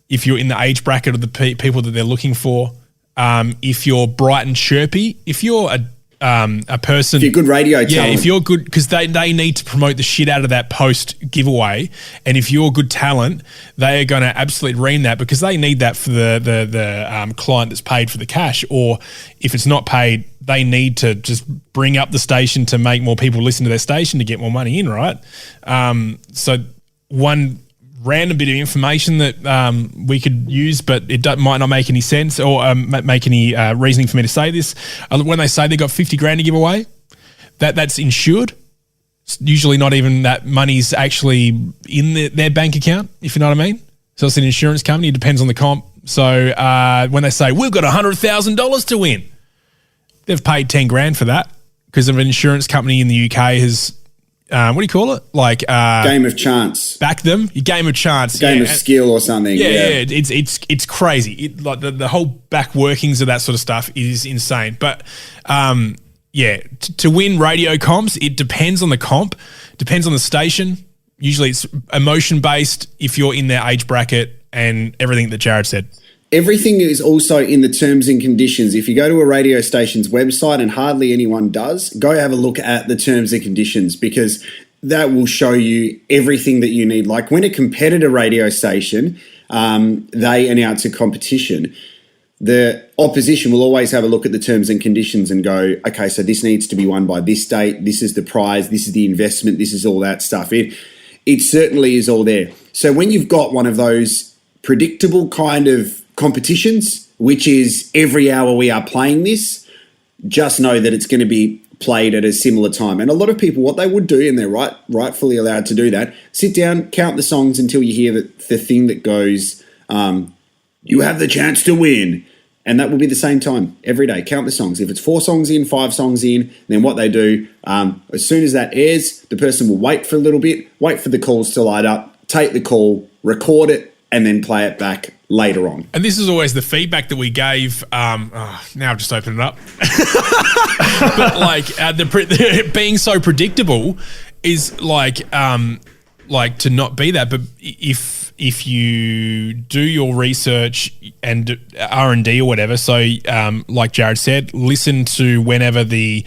if you're in the age bracket of the people that they're looking for, if you're bright and chirpy, if you're a person, if you're good radio talent. If you're good, because they need to promote the shit out of that post giveaway, and if you're good talent, they are going to absolutely ream that because they need that for the client that's paid for the cash, or if it's not paid, they need to just bring up the station to make more people listen to their station to get more money in, right? So one random bit of information that we could use, but it might not make any sense or make any reasoning for me to say this. When they say they got 50 grand to give away, that's insured. It's usually not even that money's actually in their bank account, if you know what I mean. So it's an insurance company. It depends on the comp. So when they say, we've got $100,000 to win, they've paid 10 grand for that because an insurance company in the UK has, what do you call it? Like game of chance. Back them. Your game of chance. Game of skill or something. Yeah. It's crazy. Like the whole back workings of that sort of stuff is insane. But to win radio comps, it depends on the comp, depends on the station. Usually it's emotion based if you're in their age bracket and everything that Jarrod said. Everything is also in the terms and conditions. If you go to a radio station's website, and hardly anyone does, go have a look at the terms and conditions because that will show you everything that you need. Like when a competitor radio station, they announce a competition, the opposition will always have a look at the terms and conditions and go, okay, so this needs to be won by this date. This is the prize. This is the investment. This is all that stuff. It certainly is all there. So when you've got one of those predictable kind of competitions, which is every hour we are playing this, just know that it's going to be played at a similar time. And a lot of people, what they would do, and they're rightfully allowed to do that, sit down, count the songs until you hear the thing that goes, you have the chance to win. And that will be the same time every day. Count the songs. If it's 4 songs in, 5 songs in, then what they do, as soon as that airs, the person will wait for a little bit, wait for the calls to light up, take the call, record it, and then play it back later on. And this is always the feedback that we gave. Now I've just opened it up. But like being so predictable is like to not be that. But if you do your research and R&D or whatever, so like Jarrod said, listen to whenever the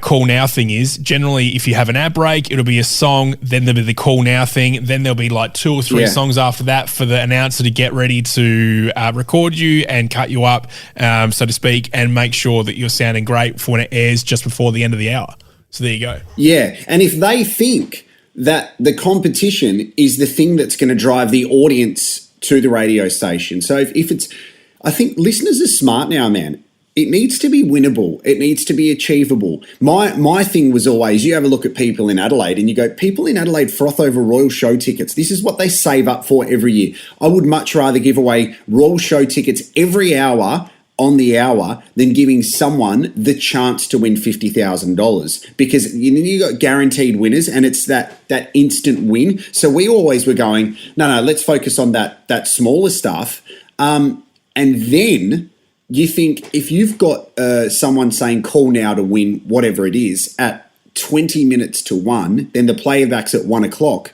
call now thing is. Generally, if you have an ad break, it'll be a song, then there'll be the call now thing, then there'll be like 2 or 3 songs after that for the announcer to get ready to record you and cut you up, so to speak, and make sure that you're sounding great for when it airs just before the end of the hour. So there you go. Yeah, and if they think that the competition is the thing that's going to drive the audience to the radio station, so if it's, I think listeners are smart now, man. It needs to be winnable. It needs to be achievable. My thing was always, you have a look at people in Adelaide and you go, people in Adelaide froth over Royal Show tickets. This is what they save up for every year. I would much rather give away Royal Show tickets every hour on the hour than giving someone the chance to win $50,000 because you got guaranteed winners and it's that instant win. So we always were going, no, let's focus on that smaller stuff. And then you think if you've got someone saying call now to win whatever it is at 20 minutes to 1, then the playback's at 1 o'clock.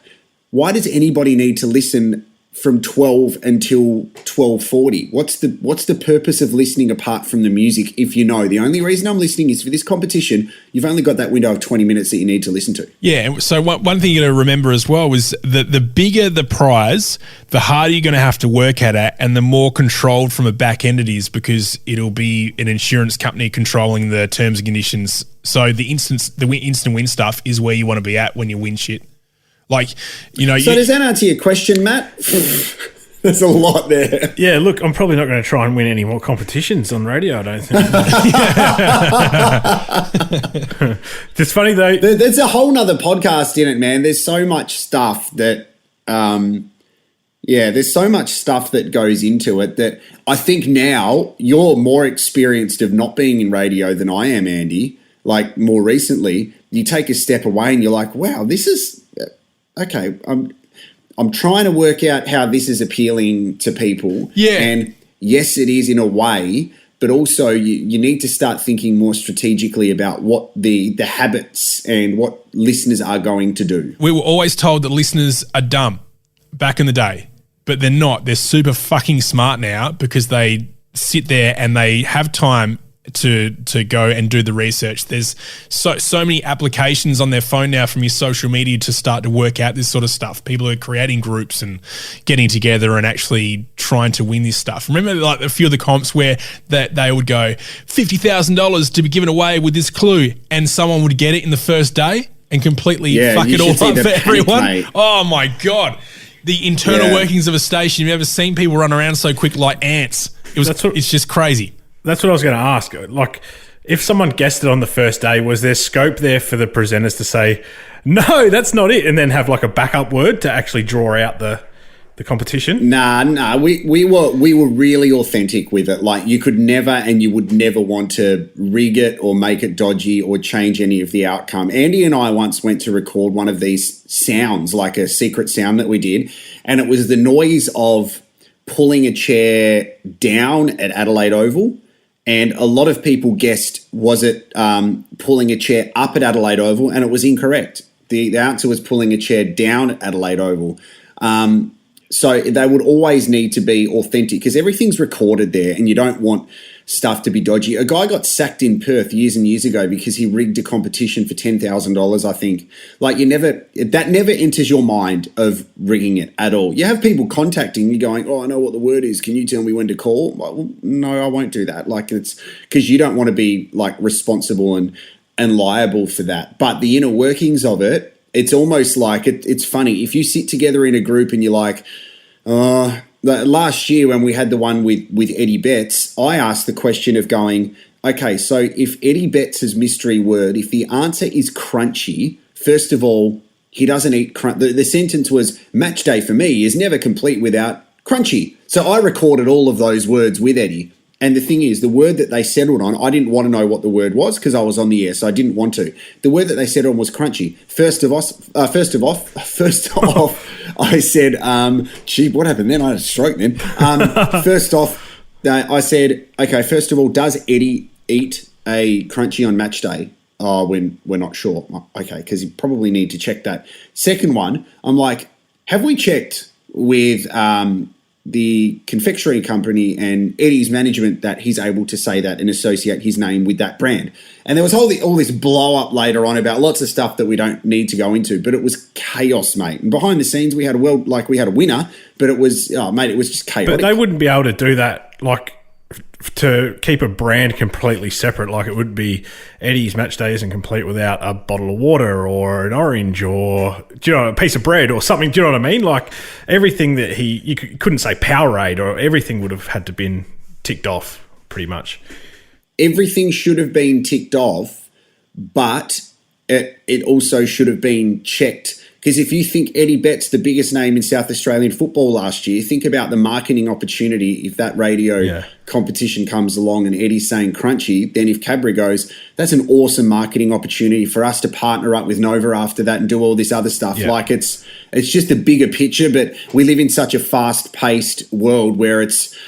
Why does anybody need to listen from 12 until 12:40? What's the purpose of listening apart from the music if you know the only reason I'm listening is for this competition? You've only got that window of 20 minutes that you need to listen to. Yeah, so one thing you got to remember as well was that the bigger the prize, the harder you're going to have to work at it and the more controlled from a back end it is because it'll be an insurance company controlling the terms and conditions. So the instant win stuff is where you want to be at when you win shit. Like, you know. So does that answer your question, Matt? There's a lot there. Yeah, look, I'm probably not going to try and win any more competitions on radio, I don't think. It's funny, though. There's a whole nother podcast in it, man. There's so much stuff that, there's so much stuff that goes into it that I think now you're more experienced of not being in radio than I am, Andy. Like, more recently, you take a step away and you're like, wow, this is... Okay, I'm trying to work out how this is appealing to people. Yeah. And yes, it is in a way, but also you need to start thinking more strategically about what the habits and what listeners are going to do. We were always told that listeners are dumb back in the day. but they're not. They're super fucking smart now because they sit there and they have time to go and do the research. There's so many applications on their phone now from your social media to start to work out this sort of stuff. People are creating groups and getting together and actually trying to win this stuff. Remember, like a few of the comps where that they would go $50,000 to be given away with this clue, and someone would get it in the first day and completely fuck it all up for everyone. Mate. Oh my God. The internal workings of a station. You've ever seen people run around so quick like ants? It's just crazy. That's what I was going to ask. Like, if someone guessed it on the first day, was there scope there for the presenters to say, no, that's not it, and then have like a backup word to actually draw out the competition? Nah. We were really authentic with it. Like, you could never and you would never want to rig it or make it dodgy or change any of the outcome. Andy and I once went to record one of these sounds, like a secret sound that we did, and it was the noise of pulling a chair down at Adelaide Oval. And a lot of people guessed, was it pulling a chair up at Adelaide Oval? And it was incorrect. The answer was pulling a chair down at Adelaide Oval. So they would always need to be authentic because everything's recorded there and you don't want stuff to be dodgy. A guy got sacked in Perth years and years ago because he rigged a competition for $10,000, I think. Like, that never enters your mind of rigging it at all. You have people contacting you going, oh, I know what the word is. Can you tell me when to call? Like, well, no, I won't do that. Like, it's because you don't want to be like responsible and liable for that. But the inner workings of it, it's almost like it's funny. If you sit together in a group and you're like, last year when we had the one with Eddie Betts, I asked the question of going, okay, so if Eddie Betts' mystery word, if the answer is crunchy, first of all, he doesn't eat crunch. The sentence was, match day for me is never complete without crunchy. So I recorded all of those words with Eddie. And the thing is, the word that they settled on, I didn't want to know what the word was because I was on the air, so I didn't want to. The word that they settled on was crunchy. First off, I said, gee, what happened then? I had a stroke then. First off, I said, okay, first of all, does Eddie eat a crunchy on match day? Oh, we're not sure. Okay, because you probably need to check that. Second one, I'm like, have we checked with the confectionery company and Eddie's management that he's able to say that and associate his name with that brand? And there was all this blow up later on about lots of stuff that we don't need to go into, but it was chaos, mate. And behind the scenes, we had a winner, but it was, it was just chaotic. But they wouldn't be able to do that, like, to keep a brand completely separate. Like, it would be Eddie's match day isn't complete without a bottle of water or an orange or, a piece of bread or something. Do you know what I mean? Like, everything that you couldn't say Powerade, or everything would have had to been ticked off pretty much. Everything should have been ticked off, but it also should have been checked. Because if you think Eddie Betts, the biggest name in South Australian football last year, think about the marketing opportunity if that radio competition comes along and Eddie's saying crunchy, then if Cabra goes, that's an awesome marketing opportunity for us to partner up with Nova after that and do all this other stuff. Yeah. Like, it's just a bigger picture, but we live in such a fast-paced world where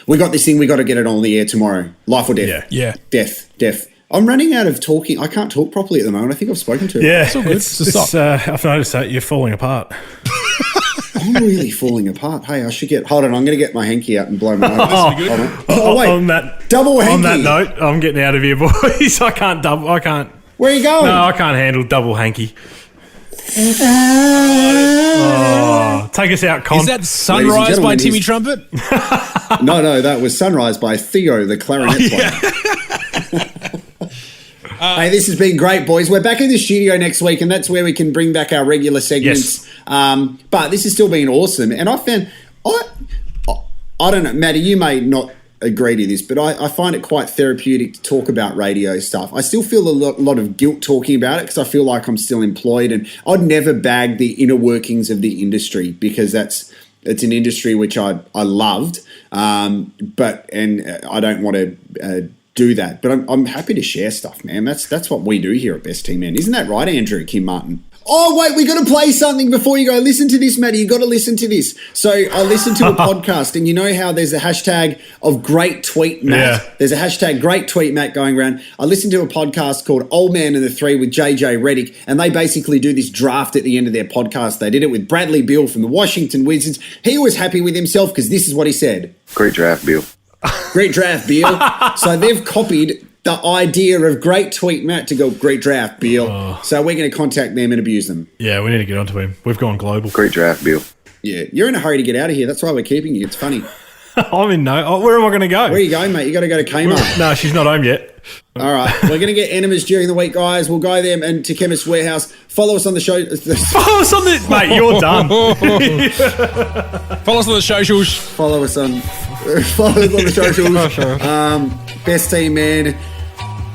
we got this thing, we got to get it on the air tomorrow. Life or death. Yeah. Death. I'm running out of talking. I can't talk properly at the moment. I think I've spoken to it. Yeah, it's all good. I've noticed that you're falling apart. I'm really falling apart. Hey, I should hold on. I'm going to get my hanky out and blow my nose. Wait. On that double hanky. On that note, I'm getting out of here, boys. I can't. Where are you going? No, I can't handle double hanky. Take us out, Con. Is that Sunrise by Timmy Trumpet? No, that was Sunrise by Theo, the clarinet player. Hey, this has been great, boys. We're back in the studio next week, and that's where we can bring back our regular segments. Yes. But this has still been awesome. And I found, I don't know, Matty, you may not agree to this, but I find it quite therapeutic to talk about radio stuff. I still feel a lot of guilt talking about it because I feel like I'm still employed, and I'd never bag the inner workings of the industry because it's an industry which I loved, but I don't want to do that. But I'm happy to share stuff, man. That's what we do here at Best Team, man. Isn't that right, Andrew, Kim Martin? Oh, wait, we got to play something before you go. Listen to this, Matty. You got to listen to this. So I listened to a podcast, and you know how there's a hashtag of great tweet Matt? Yeah. There's a hashtag great tweet Matt going around. I listened to a podcast called Old Man and the Three with JJ Redick, and they basically do this draft at the end of their podcast. They did it with Bradley Beal from the Washington Wizards. He was happy with himself because this is what he said. Great draft, Bill. Great draft, Beal. So they've copied the idea of great tweet Matt to go great draft, Beal. So we're going to contact them and abuse them. Yeah, we need to get onto him. We've gone global. Great draft, Bill. Yeah, you're in a hurry to get out of here. That's why we're keeping you. It's funny. I'm in no. Oh, where am I going to go? Where are you going, mate? You got to go to Kmart. No, she's not home yet. All right, we're going to get enemas during the week, guys. We'll go there and to Chemist Warehouse. Follow us on the show. Follow us on the... Mate, you're done. Follow us on the socials. Follow us on the socials. Best team, man.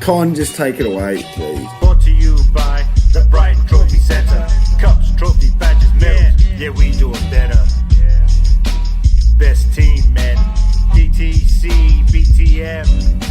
Con, just take it away, please. Brought to you by the Brighton Trophy Centre. Cups, trophy, badges, medals. Yeah, we do it better. Best team, man. DTC, BTM.